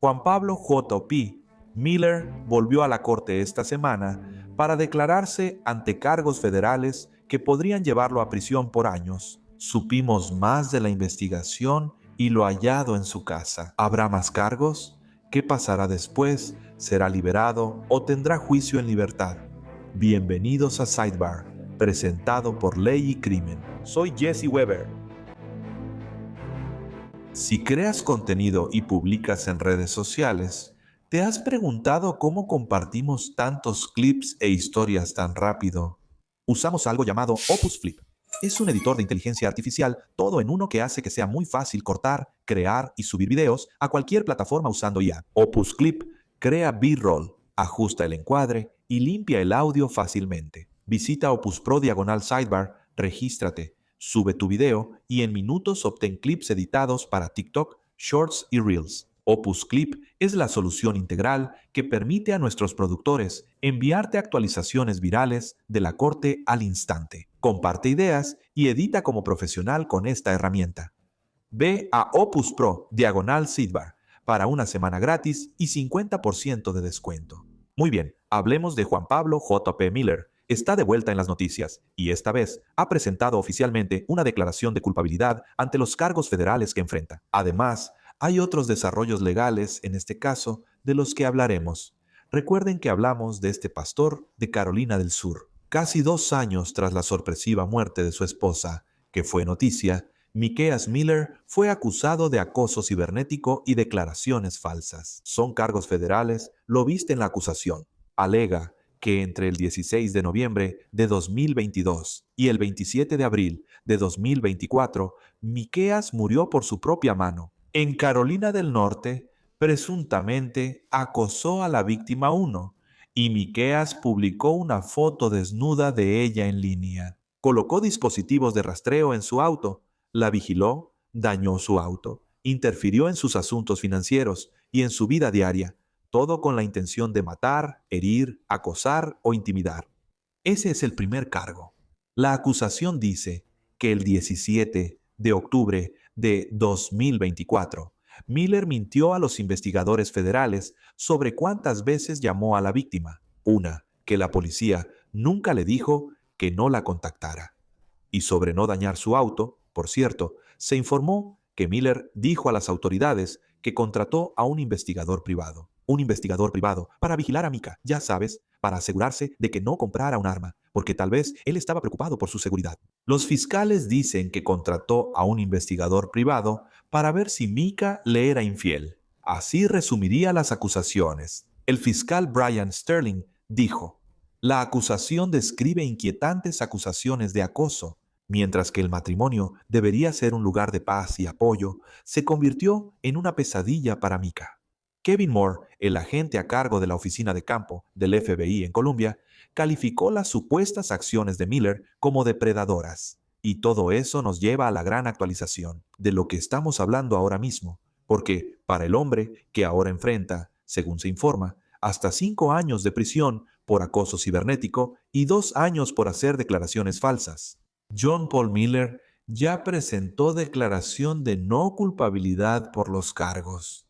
Juan Pablo J.P. Miller volvió a la corte esta semana para declararse ante cargos federales que podrían llevarlo a prisión por años. Supimos más de la investigación y lo hallado en su casa. ¿Habrá más cargos? ¿Qué pasará después? ¿Será liberado o tendrá juicio en libertad? Bienvenidos a Sidebar, presentado por Ley y Crimen. Soy Jesse Weber. Si creas contenido y publicas en redes sociales, ¿te has preguntado cómo compartimos tantos clips e historias tan rápido? Usamos algo llamado Opus Flip. Es un editor de inteligencia artificial todo en uno que hace que sea muy fácil cortar, crear y subir videos a cualquier plataforma usando IA. Opus Clip crea B-roll, ajusta el encuadre y limpia el audio fácilmente. Visita Opus Pro /Sidebar, regístrate, sube tu video y en minutos obtén clips editados para TikTok, Shorts y Reels. Opus Clip es la solución integral que permite a nuestros productores enviarte actualizaciones virales de la corte al instante. Comparte ideas y edita como profesional con esta herramienta. Ve a Opus Pro /Sidebar para una semana gratis y 50% de descuento. Muy bien, hablemos de Juan Pablo J.P. Miller. Está de vuelta en las noticias y esta vez ha presentado oficialmente una declaración de culpabilidad ante los cargos federales que enfrenta. Además, hay otros desarrollos legales en este caso de los que hablaremos. Recuerden que hablamos de este pastor de Carolina del Sur. Casi 2 años tras la sorpresiva muerte de su esposa, que fue noticia, Mikeas Miller fue acusado de acoso cibernético y declaraciones falsas. Son cargos federales, lo viste en la acusación. Alega que entre el 16 de noviembre de 2022 y el 27 de abril de 2024, Mikeas murió por su propia mano. En Carolina del Norte, presuntamente acosó a la víctima 1 y Mikeas publicó una foto desnuda de ella en línea. Colocó dispositivos de rastreo en su auto, la vigiló, dañó su auto, interfirió en sus asuntos financieros y en su vida diaria, todo con la intención de matar, herir, acosar o intimidar. Ese es el primer cargo. La acusación dice que el 17 de octubre de 2024, Miller mintió a los investigadores federales sobre cuántas veces llamó a la víctima. Una, que la policía nunca le dijo que no la contactara. Y sobre no dañar su auto, por cierto, se informó que Miller dijo a las autoridades que contrató a un investigador privado. Un investigador privado para vigilar a Mika, ya sabes, para asegurarse de que no comprara un arma, porque tal vez él estaba preocupado por su seguridad. Los fiscales dicen que contrató a un investigador privado para ver si Mika le era infiel. Así resumiría las acusaciones. El fiscal Brian Sterling dijo: la acusación describe inquietantes acusaciones de acoso. Mientras que el matrimonio debería ser un lugar de paz y apoyo, se convirtió en una pesadilla para Mika. Kevin Moore, el agente a cargo de la oficina de campo del FBI en Colombia, calificó las supuestas acciones de Miller como depredadoras. Y todo eso nos lleva a la gran actualización de lo que estamos hablando ahora mismo, porque para el hombre que ahora enfrenta, según se informa, hasta 5 años de prisión por acoso cibernético y 2 años por hacer declaraciones falsas. John Paul Miller ya presentó declaración de no culpabilidad por los cargos.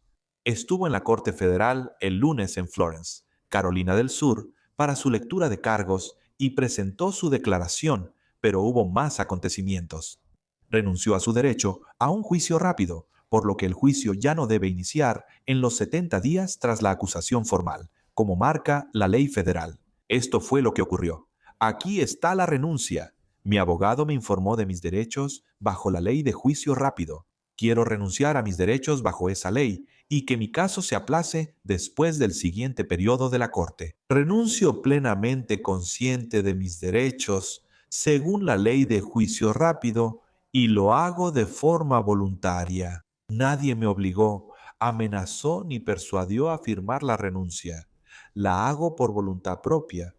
Estuvo en la Corte Federal el lunes en Florence, Carolina del Sur, para su lectura de cargos y presentó su declaración, pero hubo más acontecimientos. Renunció a su derecho a un juicio rápido, por lo que el juicio ya no debe iniciar en los 70 días tras la acusación formal, como marca la ley federal. Esto fue lo que ocurrió. Aquí está la renuncia. Mi abogado me informó de mis derechos bajo la ley de juicio rápido. Quiero renunciar a mis derechos bajo esa ley y que mi caso se aplace después del siguiente periodo de la corte. Renuncio plenamente consciente de mis derechos según la ley de juicio rápido y lo hago de forma voluntaria. Nadie me obligó, amenazó ni persuadió a firmar la renuncia. La hago por voluntad propia.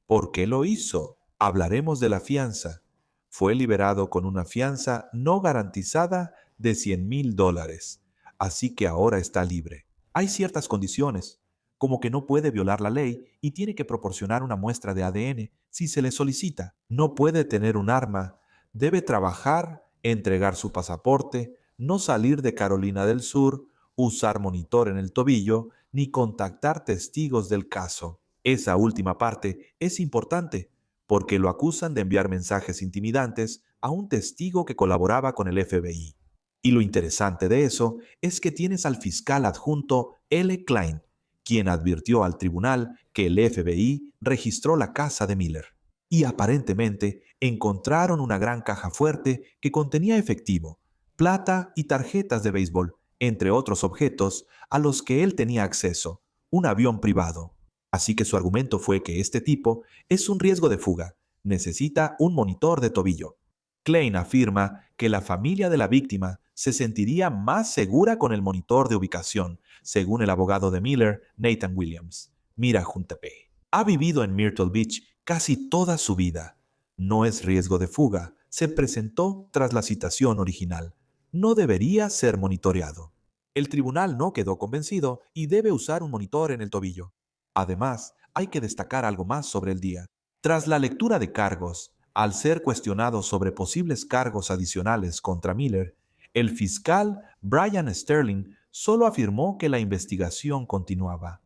¿Por qué lo hizo? Hablaremos de la fianza. Fue liberado con una fianza no garantizada de $100,000, así que ahora está libre. Hay ciertas condiciones, como que no puede violar la ley y tiene que proporcionar una muestra de ADN si se le solicita. No puede tener un arma, debe trabajar, entregar su pasaporte, no salir de Carolina del Sur, usar monitor en el tobillo, ni contactar testigos del caso. Esa última parte es importante porque lo acusan de enviar mensajes intimidantes a un testigo que colaboraba con el FBI. Y lo interesante de eso es que tienes al fiscal adjunto L. Klein, quien advirtió al tribunal que el FBI registró la casa de Miller. Y aparentemente encontraron una gran caja fuerte que contenía efectivo, plata y tarjetas de béisbol, entre otros objetos a los que él tenía acceso, un avión privado. Así que su argumento fue que este tipo es un riesgo de fuga, necesita un monitor de tobillo. Klein afirma que la familia de la víctima se sentiría más segura con el monitor de ubicación, según el abogado de Miller, Nathan Williams. Mira Juntepe. Ha vivido en Myrtle Beach casi toda su vida. No es riesgo de fuga. Se presentó tras la citación original. No debería ser monitoreado. El tribunal no quedó convencido y debe usar un monitor en el tobillo. Además, hay que destacar algo más sobre el día. Tras la lectura de cargos, al ser cuestionado sobre posibles cargos adicionales contra Miller, el fiscal Brian Sterling solo afirmó que la investigación continuaba.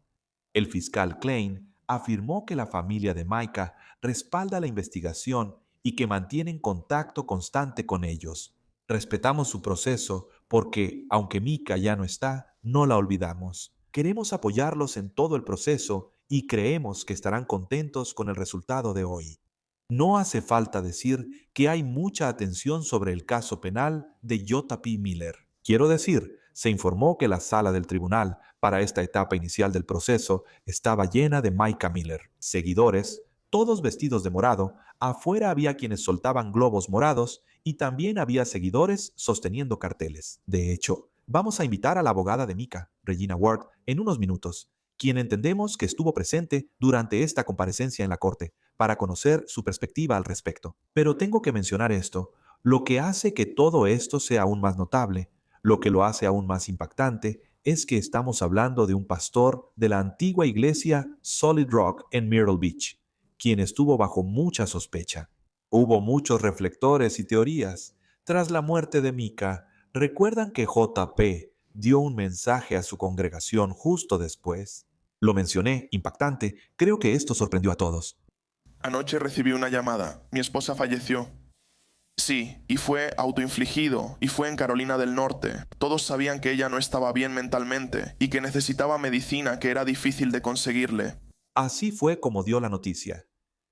El fiscal Klein afirmó que la familia de Micah respalda la investigación y que mantienen contacto constante con ellos. Respetamos su proceso porque, aunque Micah ya no está, no la olvidamos. Queremos apoyarlos en todo el proceso y creemos que estarán contentos con el resultado de hoy. No hace falta decir que hay mucha atención sobre el caso penal de J.P. Miller. Quiero decir, se informó que la sala del tribunal para esta etapa inicial del proceso estaba llena de Micah Miller. Seguidores, todos vestidos de morado, afuera había quienes soltaban globos morados y también había seguidores sosteniendo carteles. De hecho, vamos a invitar a la abogada de Micah, Regina Ward, en unos minutos, quien entendemos que estuvo presente durante esta comparecencia en la corte, para conocer su perspectiva al respecto. Pero tengo que mencionar esto, lo que hace que todo esto sea aún más notable, lo que lo hace aún más impactante, es que estamos hablando de un pastor de la antigua iglesia Solid Rock en Myrtle Beach, quien estuvo bajo mucha sospecha. Hubo muchos reflectores y teorías. Tras la muerte de Micah, ¿recuerdan que J.P. dio un mensaje a su congregación justo después? Lo mencioné, impactante, creo que esto sorprendió a todos. Anoche recibí una llamada. Mi esposa falleció. Sí, y fue autoinfligido, y fue en Carolina del Norte. Todos sabían que ella no estaba bien mentalmente y que necesitaba medicina que era difícil de conseguirle. Así fue como dio la noticia.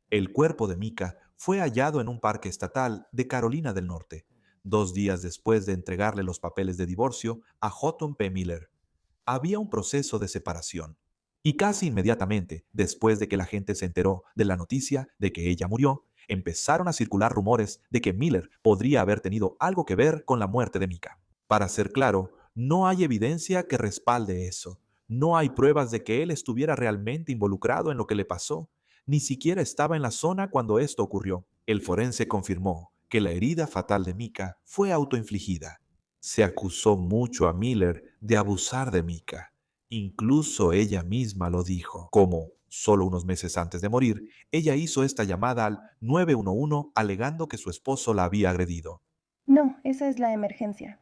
El cuerpo de Micah fue hallado en un parque estatal de Carolina del Norte, 2 días después de entregarle los papeles de divorcio a J.P. Miller. Había un proceso de separación. Y casi inmediatamente, después de que la gente se enteró de la noticia de que ella murió, empezaron a circular rumores de que Miller podría haber tenido algo que ver con la muerte de Micah. Para ser claro, no hay evidencia que respalde eso. No hay pruebas de que él estuviera realmente involucrado en lo que le pasó. Ni siquiera estaba en la zona cuando esto ocurrió. El forense confirmó que la herida fatal de Micah fue autoinfligida. Se acusó mucho a Miller de abusar de Micah. Incluso ella misma lo dijo, como, solo unos meses antes de morir, ella hizo esta llamada al 911 alegando que su esposo la había agredido. No, esa es la emergencia.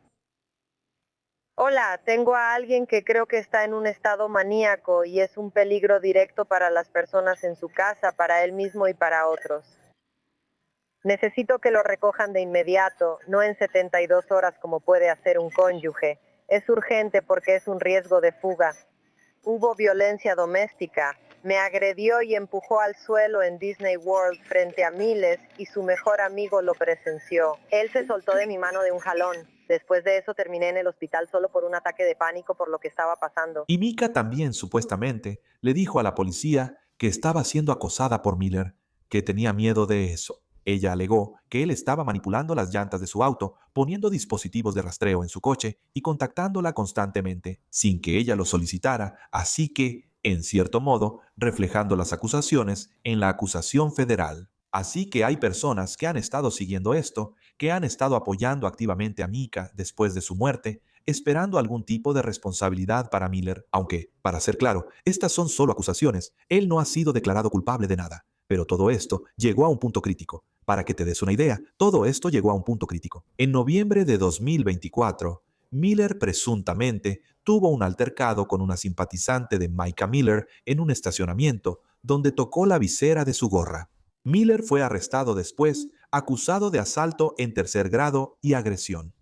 Hola, tengo a alguien que creo que está en un estado maníaco y es un peligro directo para las personas en su casa, para él mismo y para otros. Necesito que lo recojan de inmediato, no en 72 horas como puede hacer un cónyuge. Es urgente porque es un riesgo de fuga. Hubo violencia doméstica. Me agredió y empujó al suelo en Disney World frente a miles y su mejor amigo lo presenció. Él se soltó de mi mano de un jalón. Después de eso terminé en el hospital solo por un ataque de pánico por lo que estaba pasando. Y Micah también, supuestamente, le dijo a la policía que estaba siendo acosada por Miller, que tenía miedo de eso. Ella alegó que él estaba manipulando las llantas de su auto, poniendo dispositivos de rastreo en su coche y contactándola constantemente, sin que ella lo solicitara, así que, en cierto modo, reflejando las acusaciones en la acusación federal. Así que hay personas que han estado siguiendo esto, que han estado apoyando activamente a Micah después de su muerte, esperando algún tipo de responsabilidad para Miller, aunque, para ser claro, estas son solo acusaciones. Él no ha sido declarado culpable de nada. Pero todo esto llegó a un punto crítico. Para que te des una idea, todo esto llegó a un punto crítico. En noviembre de 2024, Miller presuntamente tuvo un altercado con una simpatizante de Micah Miller en un estacionamiento, donde tocó la visera de su gorra. Miller fue arrestado después, acusado de asalto en tercer grado y agresión.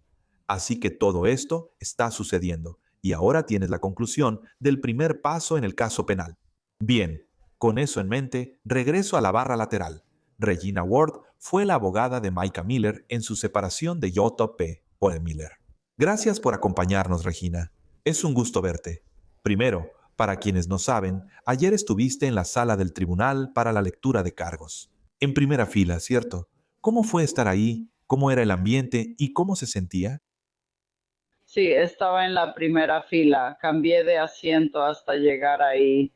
Así que todo esto está sucediendo, y ahora tienes la conclusión del primer paso en el caso penal. Bien, con eso en mente, regreso a la barra lateral. Regina Ward fue la abogada de Micah Miller en su separación de Jotto P. Miller. Gracias por acompañarnos, Regina. Es un gusto verte. Primero, para quienes no saben, ayer estuviste en la sala del tribunal para la lectura de cargos. En primera fila, ¿cierto? ¿Cómo fue estar ahí? ¿Cómo era el ambiente y cómo se sentía? Sí, estaba en la primera fila, cambié de asiento hasta llegar ahí.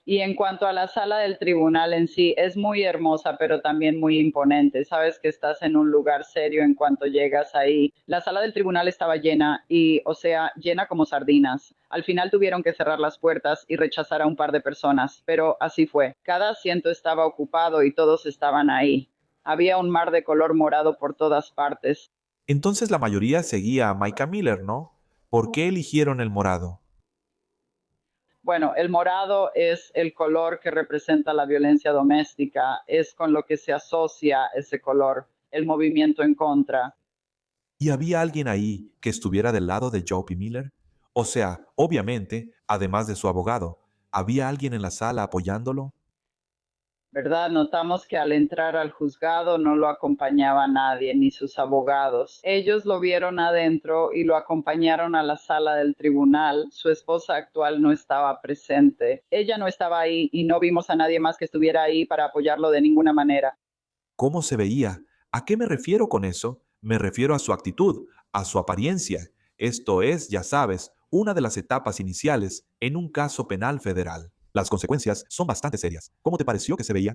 Y en cuanto a la sala del tribunal en sí, es muy hermosa, pero también muy imponente. Sabes que estás en un lugar serio en cuanto llegas ahí. La sala del tribunal estaba llena o sea, llena como sardinas. Al final tuvieron que cerrar las puertas y rechazar a un par de personas, pero así fue. Cada asiento estaba ocupado y todos estaban ahí. Había un mar de color morado por todas partes. Entonces la mayoría seguía a Micah Miller, ¿no? ¿Por qué eligieron el morado? Bueno, el morado es el color que representa la violencia doméstica, es con lo que se asocia ese color, el movimiento en contra. ¿Y había alguien ahí que estuviera del lado de Joe P. Miller? O sea, obviamente, además de su abogado, ¿había alguien en la sala apoyándolo? ¿Verdad? Notamos que al entrar al juzgado no lo acompañaba nadie, ni sus abogados. Ellos lo vieron adentro y lo acompañaron a la sala del tribunal. Su esposa actual no estaba presente. Ella no estaba ahí y no vimos a nadie más que estuviera ahí para apoyarlo de ninguna manera. ¿Cómo se veía? ¿A qué me refiero con eso? Me refiero a su actitud, a su apariencia. Esto es, ya sabes, una de las etapas iniciales en un caso penal federal. Las consecuencias son bastante serias. ¿Cómo te pareció que se veía?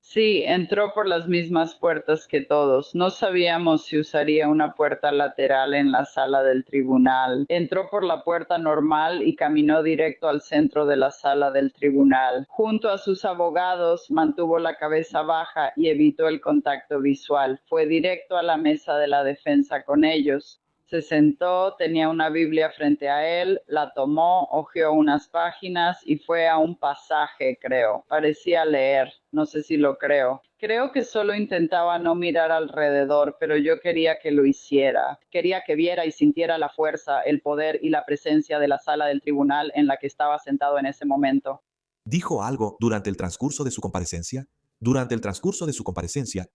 Sí, entró por las mismas puertas que todos. No sabíamos si usaría una puerta lateral en la sala del tribunal. Entró por la puerta normal y caminó directo al centro de la sala del tribunal. Junto a sus abogados, mantuvo la cabeza baja y evitó el contacto visual. Fue directo a la mesa de la defensa con ellos. Se sentó, tenía una Biblia frente a él, la tomó, hojeó unas páginas y fue a un pasaje, creo. Parecía leer, no sé si lo creo. Creo que solo intentaba no mirar alrededor, pero yo quería que lo hiciera. Quería que viera y sintiera la fuerza, el poder y la presencia de la sala del tribunal en la que estaba sentado en ese momento. ¿Dijo algo durante el transcurso de su comparecencia? Durante el transcurso de su comparecencia,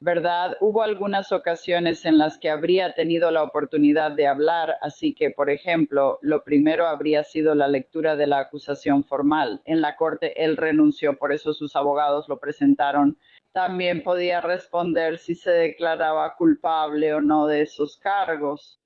¿Verdad? Hubo algunas ocasiones en las que habría tenido la oportunidad de hablar, así que, por ejemplo, lo primero habría sido la lectura de la acusación formal. En la corte él renunció, por eso sus abogados lo presentaron. También podía responder si se declaraba culpable o no de esos cargos.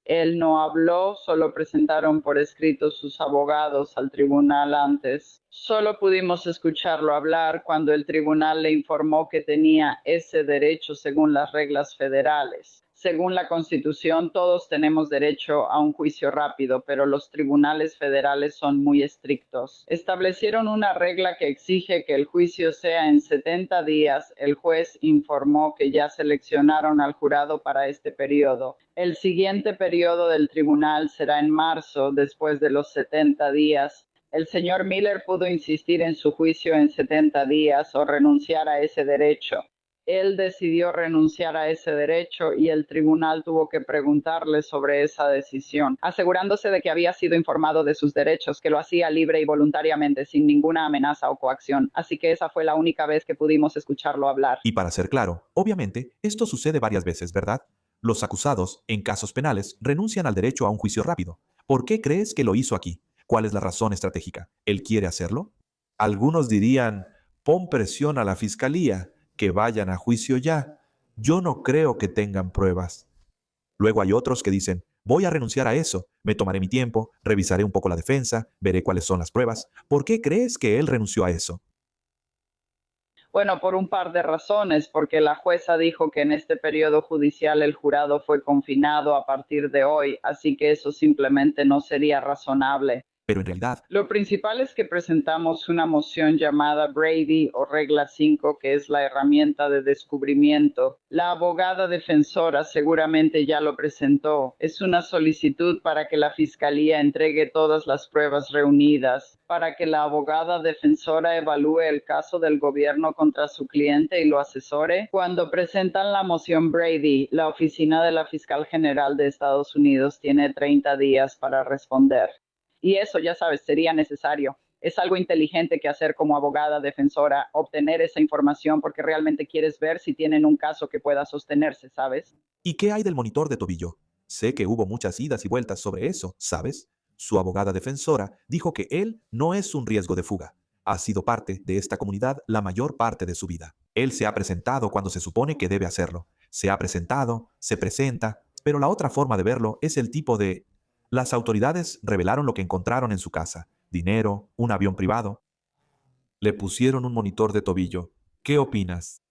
Él no habló, solo presentaron por escrito sus abogados al tribunal antes. Solo pudimos escucharlo hablar cuando el tribunal le informó que tenía ese derecho según las reglas federales. Según la Constitución, todos tenemos derecho a un juicio rápido, pero los tribunales federales son muy estrictos. Establecieron una regla que exige que el juicio sea en 70 días. El juez informó que ya seleccionaron al jurado para este periodo. El siguiente periodo del tribunal será en marzo, después de los 70 días. El señor Miller pudo insistir en su juicio en 70 días o renunciar a ese derecho. Él decidió renunciar a ese derecho y el tribunal tuvo que preguntarle sobre esa decisión, asegurándose de que había sido informado de sus derechos, que lo hacía libre y voluntariamente, sin ninguna amenaza o coacción. Así que esa fue la única vez que pudimos escucharlo hablar. y para ser claro, obviamente, esto sucede varias veces, ¿verdad? Los acusados, en casos penales, renuncian al derecho a un juicio rápido. ¿Por qué crees que lo hizo aquí? ¿Cuál es la razón estratégica? ¿Él quiere hacerlo? Algunos dirían, pon presión a la fiscalía, que vayan a juicio ya. Yo no creo que tengan pruebas. Luego hay otros que dicen, voy a renunciar a eso, me tomaré mi tiempo, revisaré un poco la defensa, veré cuáles son las pruebas. ¿Por qué crees que él renunció a eso? Bueno, por un par de razones, porque la jueza dijo que en este periodo judicial el jurado fue confinado a partir de hoy, así que eso simplemente no sería razonable. Pero en realidad, Lo principal es que presentamos una moción llamada Brady o Regla 5, que es la herramienta de descubrimiento. La abogada defensora seguramente ya lo presentó. Es una solicitud para que la fiscalía entregue todas las pruebas reunidas, para que la abogada defensora evalúe el caso del gobierno contra su cliente y lo asesore. Cuando presentan la moción Brady, la oficina de la fiscal general de Estados Unidos tiene 30 días para responder. Y eso, ya sabes, sería necesario. Es algo inteligente que hacer como abogada defensora, obtener esa información porque realmente quieres ver si tienen un caso que pueda sostenerse, ¿sabes? ¿y qué hay del monitor de tobillo? Sé que hubo muchas idas y vueltas sobre eso, ¿sabes? Su abogada defensora dijo que él no es un riesgo de fuga. Ha sido parte de esta comunidad la mayor parte de su vida. Él se ha presentado cuando se supone que debe hacerlo. Se ha presentado, se presenta, pero la otra forma de verlo es el tipo de... Las autoridades revelaron lo que encontraron en su casa: dinero, un avión privado. Le pusieron un monitor de tobillo. ¿Qué opinas?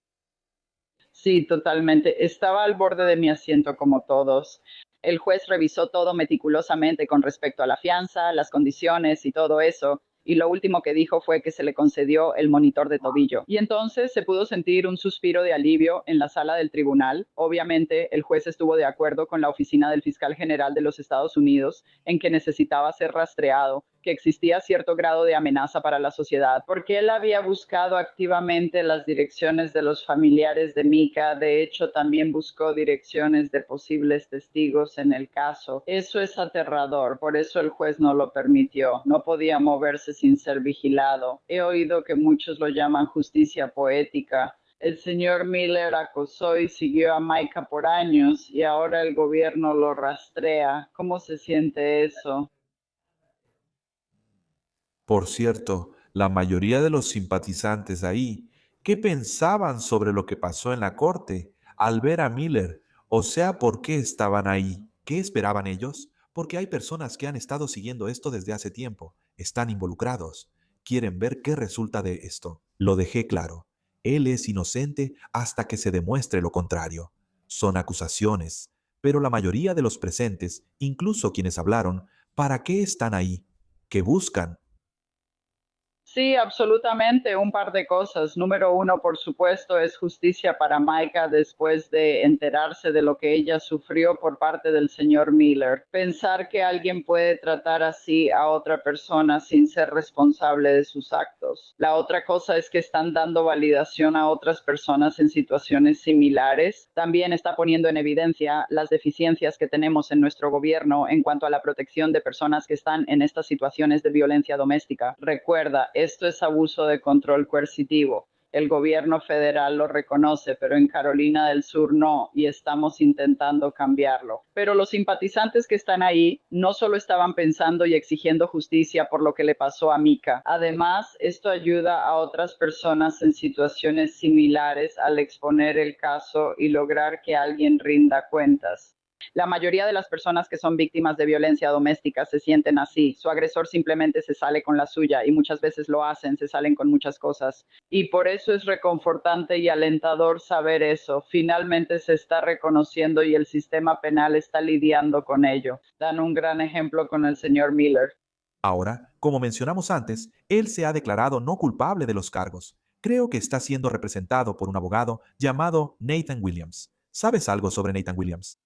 Sí, totalmente. Estaba al borde de mi asiento como todos. El juez revisó todo meticulosamente con respecto a la fianza, las condiciones y todo eso. Y lo último que dijo fue que se le concedió el monitor de tobillo. Y entonces se pudo sentir un suspiro de alivio en la sala del tribunal. Obviamente, el juez estuvo de acuerdo con la oficina del fiscal general de los Estados Unidos en que necesitaba ser rastreado, que existía cierto grado de amenaza para la sociedad, porque él había buscado activamente las direcciones de los familiares de Mika. De hecho, también buscó direcciones de posibles testigos en el caso. Eso es aterrador, por eso el juez no lo permitió. No podía moverse sin ser vigilado. He oído que muchos lo llaman justicia poética. El señor Miller acosó y siguió a Micah por años y ahora el gobierno lo rastrea. ¿Cómo se siente eso? Por cierto, la mayoría de los simpatizantes ahí, ¿qué pensaban sobre lo que pasó en la corte al ver a Miller? O sea, ¿por qué estaban ahí? ¿Qué esperaban ellos? Porque hay personas que han estado siguiendo esto desde hace tiempo, están involucrados, quieren ver qué resulta de esto. Lo dejé claro. Él es inocente hasta que se demuestre lo contrario. Son acusaciones, pero la mayoría de los presentes, incluso quienes hablaron, ¿para qué están ahí? ¿Qué buscan? Sí, absolutamente. Un par de cosas. Número uno, por supuesto, es justicia para Micah después de enterarse de lo que ella sufrió por parte del señor Miller. Pensar que alguien puede tratar así a otra persona sin ser responsable de sus actos. La otra cosa es que están dando validación a otras personas en situaciones similares. También está poniendo en evidencia las deficiencias que tenemos en nuestro gobierno en cuanto a la protección de personas que están en estas situaciones de violencia doméstica. Recuerda, esto es abuso de control coercitivo. El gobierno federal lo reconoce, pero en Carolina del Sur no, y estamos intentando cambiarlo. Pero los simpatizantes que están ahí no solo estaban pensando y exigiendo justicia por lo que le pasó a Mika. Además, esto ayuda a otras personas en situaciones similares al exponer el caso y lograr que alguien rinda cuentas. La mayoría de las personas que son víctimas de violencia doméstica se sienten así. Su agresor simplemente se sale con la suya y muchas veces lo hacen, se salen con muchas cosas. Y por eso es reconfortante y alentador saber eso. Finalmente se está reconociendo y el sistema penal está lidiando con ello. Dan un gran ejemplo con el señor Miller. Ahora, como mencionamos antes, él se ha declarado no culpable de los cargos. Creo que está siendo representado por un abogado llamado Nathan Williams. ¿Sabes algo sobre Nathan Williams?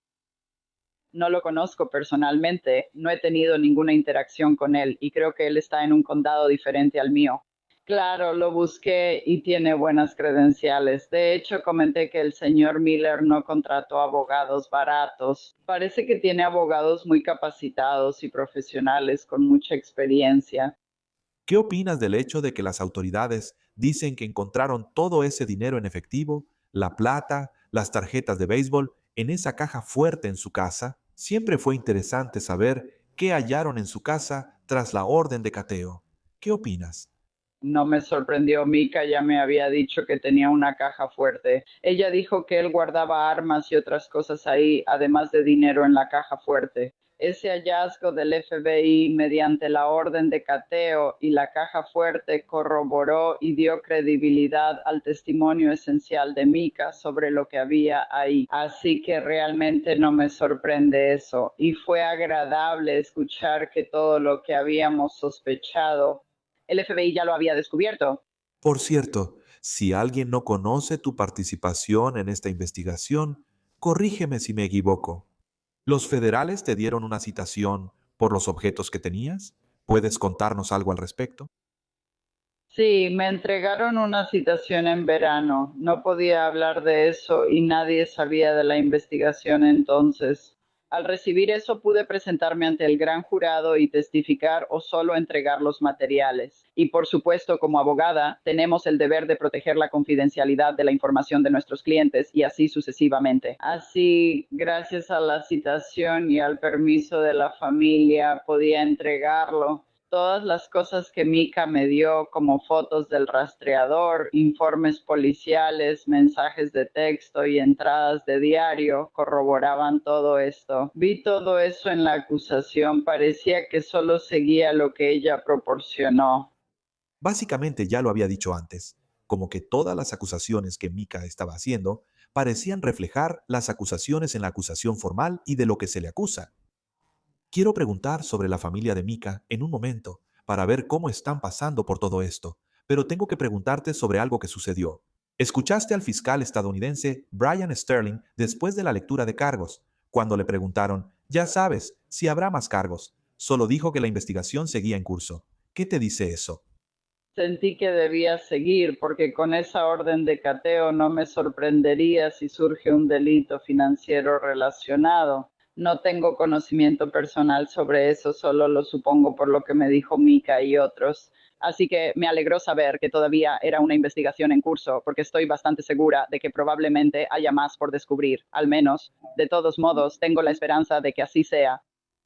No lo conozco personalmente, no he tenido ninguna interacción con él y creo que él está en un condado diferente al mío. Claro, lo busqué y tiene buenas credenciales. De hecho, comenté que el señor Miller no contrató abogados baratos. Parece que tiene abogados muy capacitados y profesionales con mucha experiencia. ¿Qué opinas del hecho de que las autoridades dicen que encontraron todo ese dinero en efectivo, la plata, las tarjetas de béisbol, en esa caja fuerte en su casa? Siempre fue interesante saber qué hallaron en su casa tras la orden de cateo. ¿Qué opinas? No me sorprendió, Mika ya me había dicho que tenía una caja fuerte. Ella dijo que él guardaba armas y otras cosas ahí, además de dinero en la caja fuerte. Ese hallazgo del FBI mediante la orden de cateo y la caja fuerte corroboró y dio credibilidad al testimonio esencial de Mika sobre lo que había ahí. Así que realmente no me sorprende eso. Y fue agradable escuchar que todo lo que habíamos sospechado, el FBI ya lo había descubierto. Por cierto, si alguien no conoce tu participación en esta investigación, corrígeme si me equivoco. ¿Los federales te dieron una citación por los objetos que tenías? ¿Puedes contarnos algo al respecto? Sí, me entregaron una citación en verano. No podía hablar de eso y nadie sabía de la investigación entonces. Al recibir eso pude presentarme ante el gran jurado y testificar o solo entregar los materiales. Y por supuesto, como abogada, tenemos el deber de proteger la confidencialidad de la información de nuestros clientes y así sucesivamente. Así, gracias a la citación y al permiso de la familia, podía entregarlo. Todas las cosas que Mika me dio, como fotos del rastreador, informes policiales, mensajes de texto y entradas de diario, corroboraban todo esto. Vi todo eso en la acusación, parecía que solo seguía lo que ella proporcionó. Básicamente ya lo había dicho antes, como que todas las acusaciones que Mika estaba haciendo parecían reflejar las acusaciones en la acusación formal y de lo que se le acusa. Quiero preguntar sobre la familia de Mika en un momento para ver cómo están pasando por todo esto, pero tengo que preguntarte sobre algo que sucedió. ¿Escuchaste al fiscal estadounidense Brian Sterling después de la lectura de cargos? Cuando le preguntaron, ya sabes, si habrá más cargos. Solo dijo que la investigación seguía en curso. ¿Qué te dice eso? Sentí que debía seguir porque con esa orden de cateo no me sorprendería si surge un delito financiero relacionado. No tengo conocimiento personal sobre eso, solo lo supongo por lo que me dijo Mika y otros. Así que me alegró saber que todavía era una investigación en curso, porque estoy bastante segura de que probablemente haya más por descubrir. Al menos, de todos modos, tengo la esperanza de que así sea.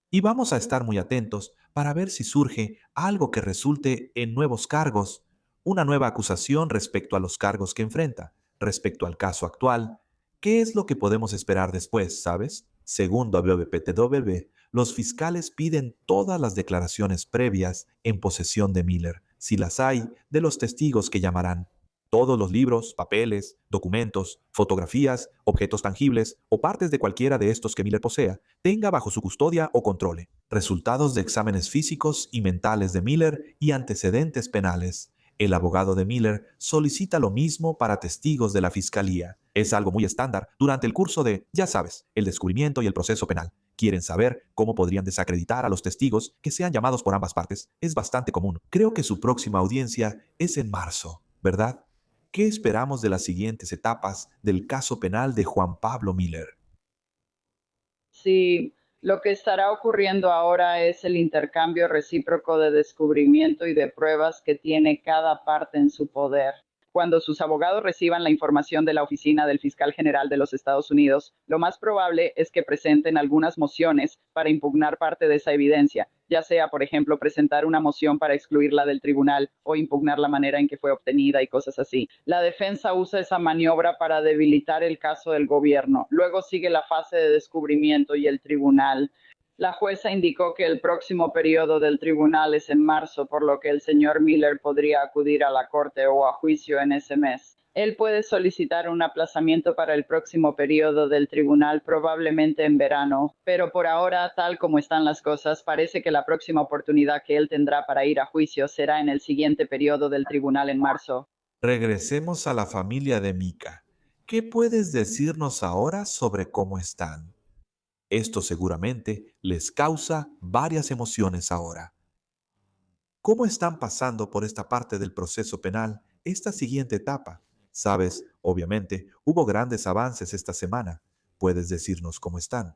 Y vamos a estar muy atentos para ver si surge algo que resulte en nuevos cargos, una nueva acusación respecto a los cargos que enfrenta, respecto al caso actual. ¿Qué es lo que podemos esperar después, sabes? Según WPTW, los fiscales piden todas las declaraciones previas en posesión de Miller, si las hay, de los testigos que llamarán. Todos los libros, papeles, documentos, fotografías, objetos tangibles o partes de cualquiera de estos que Miller posea, tenga bajo su custodia o controle. Resultados de exámenes físicos y mentales de Miller y antecedentes penales. El abogado de Miller solicita lo mismo para testigos de la fiscalía. Es algo muy estándar durante el curso de, ya sabes, el descubrimiento y el proceso penal. Quieren saber cómo podrían desacreditar a los testigos que sean llamados por ambas partes. Es bastante común. Creo que su próxima audiencia es en marzo, ¿verdad? ¿Qué esperamos de las siguientes etapas del caso penal de Juan Pablo Miller? Sí, lo que estará ocurriendo ahora es el intercambio recíproco de descubrimiento y de pruebas que tiene cada parte en su poder. Cuando sus abogados reciban la información de la Oficina del Fiscal General de los Estados Unidos, lo más probable es que presenten algunas mociones para impugnar parte de esa evidencia, ya sea, por ejemplo, presentar una moción para excluirla del tribunal o impugnar la manera en que fue obtenida y cosas así. La defensa usa esa maniobra para debilitar el caso del gobierno. Luego sigue la fase de descubrimiento y el tribunal. La jueza indicó que el próximo periodo del tribunal es en marzo, por lo que el señor Miller podría acudir a la corte o a juicio en ese mes. Él puede solicitar un aplazamiento para el próximo periodo del tribunal, probablemente en verano, pero por ahora, tal como están las cosas, parece que la próxima oportunidad que él tendrá para ir a juicio será en el siguiente periodo del tribunal en marzo. Regresemos a la familia de Mika. ¿Qué puedes decirnos ahora sobre cómo están? Esto seguramente les causa varias emociones ahora. ¿Cómo están pasando por esta parte del proceso penal, esta siguiente etapa? Sabes, obviamente, hubo grandes avances esta semana. ¿Puedes decirnos cómo están?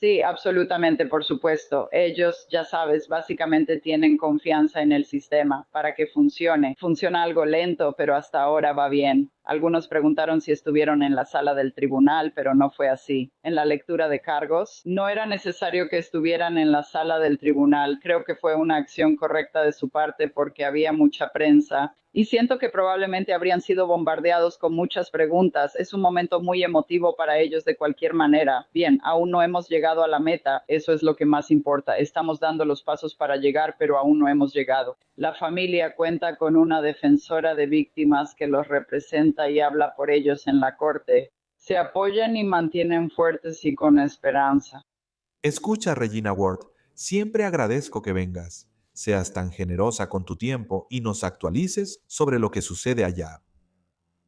Sí, absolutamente, por supuesto. Ellos, ya sabes, básicamente tienen confianza en el sistema para que funcione. Funciona algo lento, pero hasta ahora va bien. Algunos preguntaron si estuvieron en la sala del tribunal, pero no fue así. En la lectura de cargos, no era necesario que estuvieran en la sala del tribunal. Creo que fue una acción correcta de su parte porque había mucha prensa Y siento que probablemente habrían sido bombardeados con muchas preguntas. Es un momento muy emotivo para ellos de cualquier manera. Bien, aún no hemos llegado a la meta. Eso es lo que más importa. Estamos dando los pasos para llegar, pero aún no hemos llegado. La familia cuenta con una defensora de víctimas que los representa y habla por ellos en la corte. Se apoyan y mantienen fuertes y con esperanza. Escucha, Regina Ward, siempre agradezco que vengas, seas tan generosa con tu tiempo y nos actualices sobre lo que sucede allá.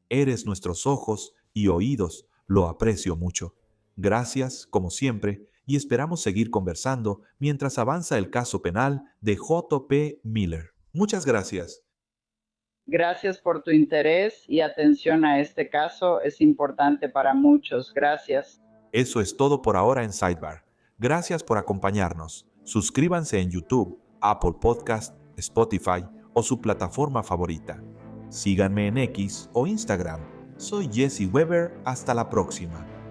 Eres nuestros ojos y oídos, lo aprecio mucho. Gracias, como siempre, y esperamos seguir conversando mientras avanza el caso penal de J.P. Miller. Muchas gracias. Gracias por tu interés y atención a este caso. Es importante para muchos. Gracias. Eso es todo por ahora en Sidebar. Gracias por acompañarnos. Suscríbanse en YouTube, Apple Podcast, Spotify o su plataforma favorita. Síganme en X o Instagram. Soy Jesse Weber. Hasta la próxima.